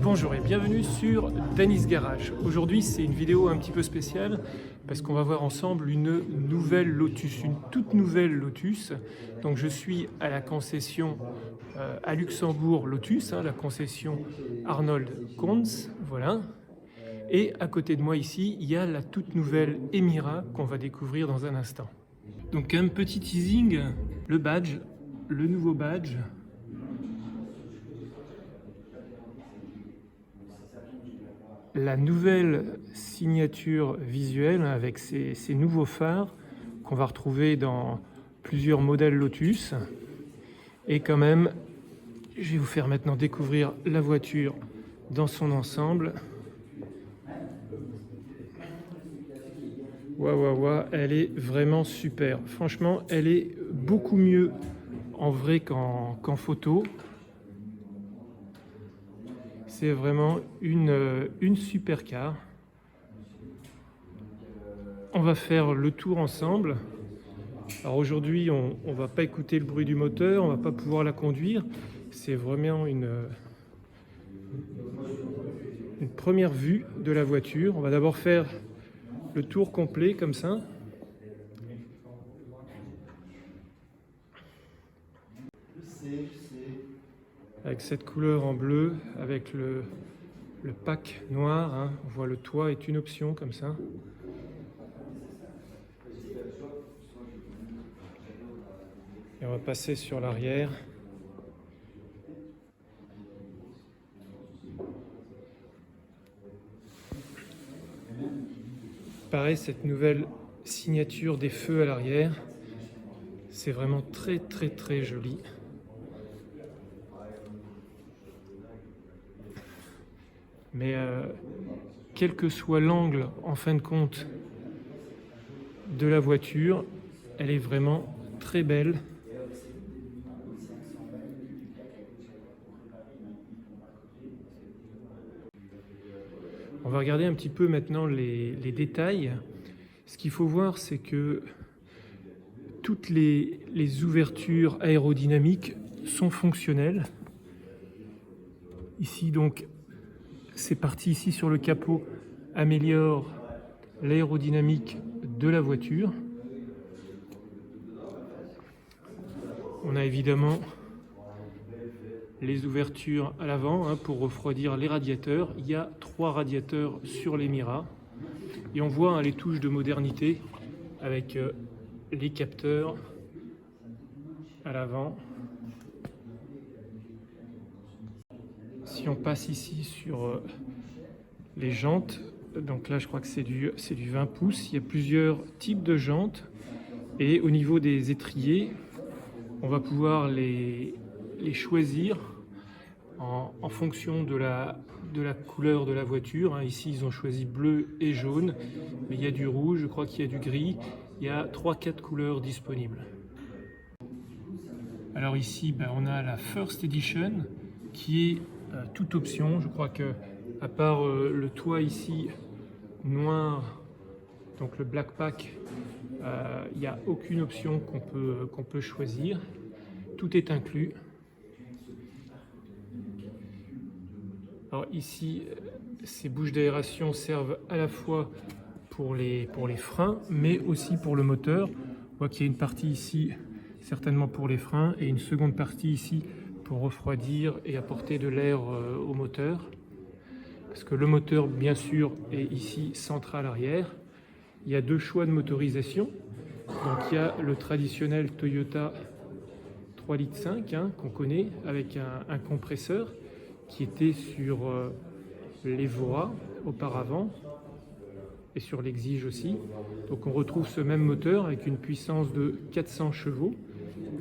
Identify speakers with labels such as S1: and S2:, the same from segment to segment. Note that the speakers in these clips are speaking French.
S1: Bonjour et bienvenue sur Danny's Garage. Aujourd'hui c'est une vidéo un petit peu spéciale parce qu'on va voir ensemble une nouvelle Lotus, une toute nouvelle Lotus. Donc je suis à la concession à Luxembourg Lotus, la concession Arnold Kons, voilà. Et à côté de moi ici, il y a la toute nouvelle Emira qu'on va découvrir dans un instant. Donc un petit teasing, le badge, le nouveau badge. La nouvelle signature visuelle avec ces nouveaux phares qu'on va retrouver dans plusieurs modèles Lotus. Et quand même, je vais vous faire maintenant découvrir la voiture dans son ensemble. Waouh, elle est vraiment super. Franchement, elle est beaucoup mieux en vrai qu'en photo. C'est vraiment une super car. On va faire le tour ensemble. Alors aujourd'hui, on ne va pas écouter le bruit du moteur, on ne va pas pouvoir la conduire. C'est vraiment une première vue de la voiture. On va d'abord faire le tour complet comme ça. Avec cette couleur en bleu, avec le pack noir, on voit le toit est une option comme ça. Et on va passer sur l'arrière. Pareil, cette nouvelle signature des feux à l'arrière, c'est vraiment très joli. Mais quel que soit l'angle, en fin de compte, de la voiture, elle est vraiment très belle. On va regarder un petit peu maintenant les détails. Ce qu'il faut voir, c'est que toutes les ouvertures aérodynamiques sont fonctionnelles. Ici donc, ces parties ici sur le capot améliorent l'aérodynamique de la voiture. On a évidemment les ouvertures à l'avant pour refroidir les radiateurs. Il y a 3 radiateurs sur l'Emira. Et on voit les touches de modernité avec les capteurs à l'avant. Si on passe ici sur les jantes, donc là je crois que c'est du 20 pouces, il y a plusieurs types de jantes et au niveau des étriers, on va pouvoir les choisir en fonction de la couleur de la voiture. Ici ils ont choisi bleu et jaune, mais il y a du rouge, je crois qu'il y a du gris, il y a 3-4 couleurs disponibles. Alors ici on a la First Edition qui est toute option. Je crois que à part le toit ici noir, donc le Black Pack, il n'y a aucune option qu'on peut choisir. Tout est inclus. Alors ici, ces bouches d'aération servent à la fois pour les freins, mais aussi pour le moteur. On voit qu'il y a une partie ici certainement pour les freins et une seconde partie ici pour refroidir et apporter de l'air au moteur. Parce que le moteur, bien sûr, est ici central arrière. Il y a 2 choix de motorisation. Donc il y a le traditionnel Toyota 3,5 litres qu'on connaît avec un compresseur qui était sur l'Evora auparavant et sur l'Exige aussi. Donc on retrouve ce même moteur avec une puissance de 400 chevaux.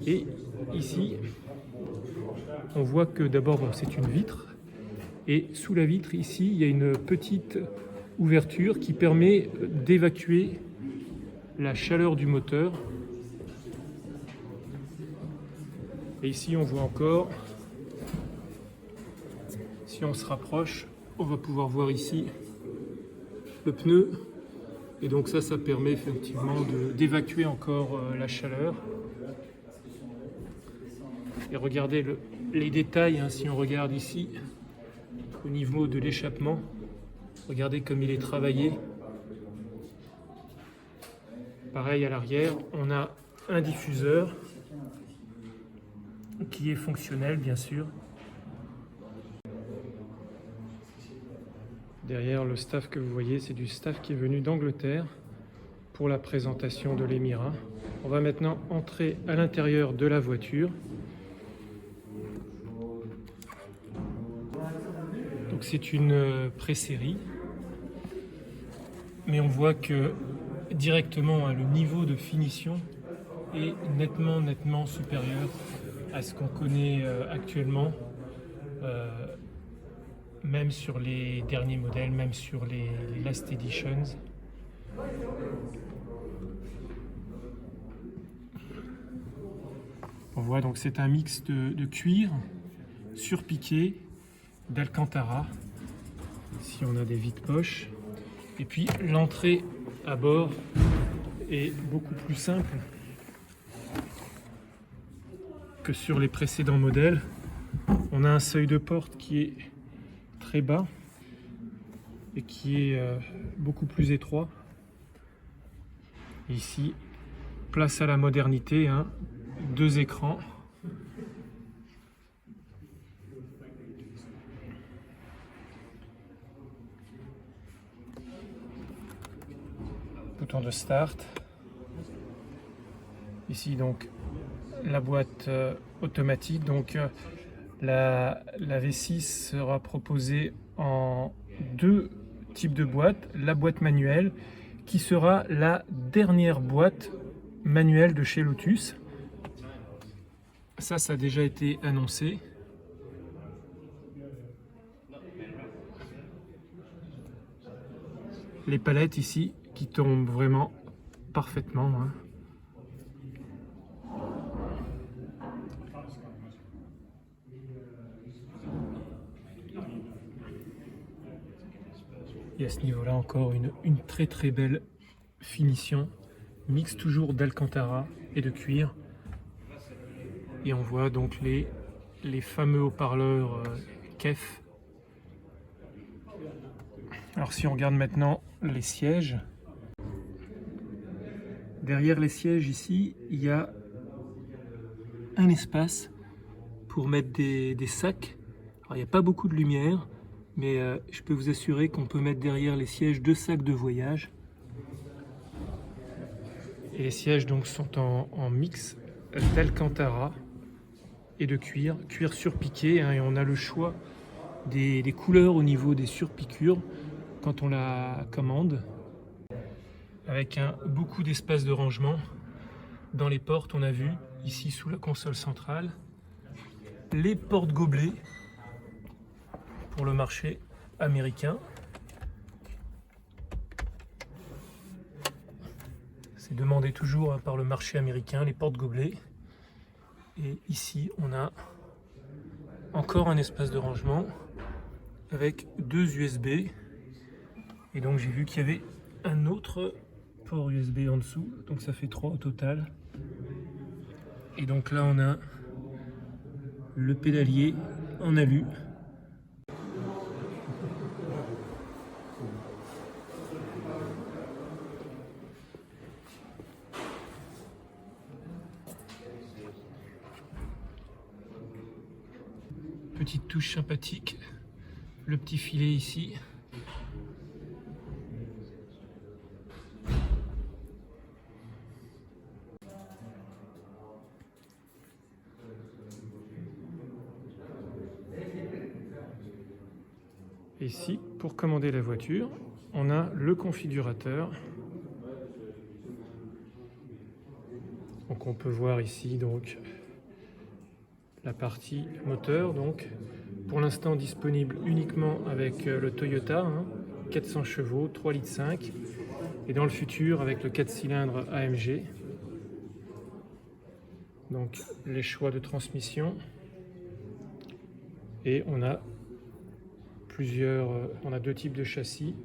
S1: Et ici, on voit que d'abord c'est une vitre. Et sous la vitre, ici, il y a une petite ouverture qui permet d'évacuer la chaleur du moteur. Et ici, on voit encore, si on se rapproche, on va pouvoir voir ici le pneu. Et donc ça permet effectivement d'évacuer encore la chaleur. Et regardez les détails, si on regarde ici, au niveau de l'échappement. Regardez comme il est travaillé. Pareil à l'arrière, on a un diffuseur qui est fonctionnel bien sûr. Derrière le staff que vous voyez, c'est du staff qui est venu d'Angleterre pour la présentation de l'Emira. On va maintenant entrer à l'intérieur de la voiture. Donc c'est une pré-série, mais on voit que directement le niveau de finition est nettement supérieur à ce qu'on connaît actuellement, même sur les derniers modèles, même sur les Last Editions. On voit donc c'est un mix de cuir surpiqué, d'Alcantara. Ici on a des vides-poches. Et puis l'entrée à bord est beaucoup plus simple que sur les précédents modèles. On a un seuil de porte qui est très bas et qui est beaucoup plus étroit. Ici, place à la modernité, hein, 2 écrans. Bouton de start. Ici donc la boîte automatique. Donc la V6 sera proposée en 2 types de boîtes. La boîte manuelle qui sera la dernière boîte manuelle de chez Lotus. Ça a déjà été annoncé. Les palettes ici qui tombent vraiment parfaitement, hein. Et à ce niveau-là encore une très belle finition, mix toujours d'Alcantara et de cuir. Et on voit donc les fameux haut-parleurs KEF. Alors si on regarde maintenant les sièges, derrière les sièges ici, il y a un espace pour mettre des sacs. Alors il n'y a pas beaucoup de lumière, mais je peux vous assurer qu'on peut mettre derrière les sièges 2 sacs de voyage. Et les sièges donc sont en mix d'Alcantara et de cuir surpiqué, hein, et on a le choix des couleurs au niveau des surpiqûres quand on la commande, avec beaucoup d'espace de rangement. Dans les portes, on a vu ici sous la console centrale les portes gobelets pour le marché américain. C'est demandé toujours, hein, par le marché américain, les portes gobelets. Et ici, on a encore un espace de rangement avec 2 USB. Et donc j'ai vu qu'il y avait un autre port USB en dessous, donc ça fait 3 au total. Et donc là on a le pédalier en alu. Petite touche sympathique, le petit filet ici. Et ici, pour commander la voiture, on a le configurateur. Donc on peut voir ici donc la partie moteur, donc pour l'instant disponible uniquement avec le Toyota, hein, 400 chevaux, 3,5 litres, et dans le futur avec le 4 cylindres AMG. Donc les choix de transmission, et on a on a 2 types de châssis,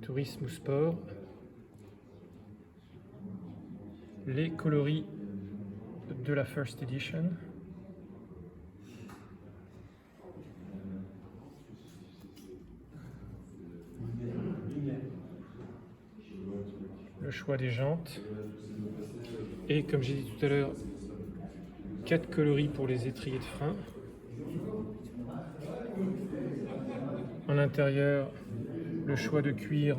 S1: tourisme ou sport, les coloris de la First Edition, choix des jantes. Et comme j'ai dit tout à l'heure, 4 coloris pour les étriers de frein. En intérieur, le choix de cuir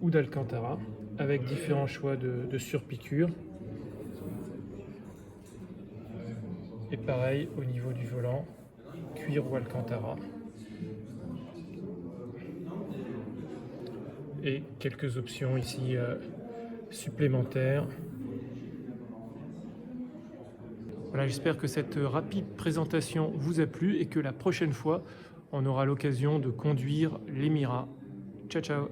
S1: ou d'alcantara, avec différents choix de surpiqûres. Et pareil au niveau du volant, cuir ou alcantara. Et quelques options ici supplémentaires. Voilà, j'espère que cette rapide présentation vous a plu et que la prochaine fois, on aura l'occasion de conduire l'Emira. Ciao, ciao!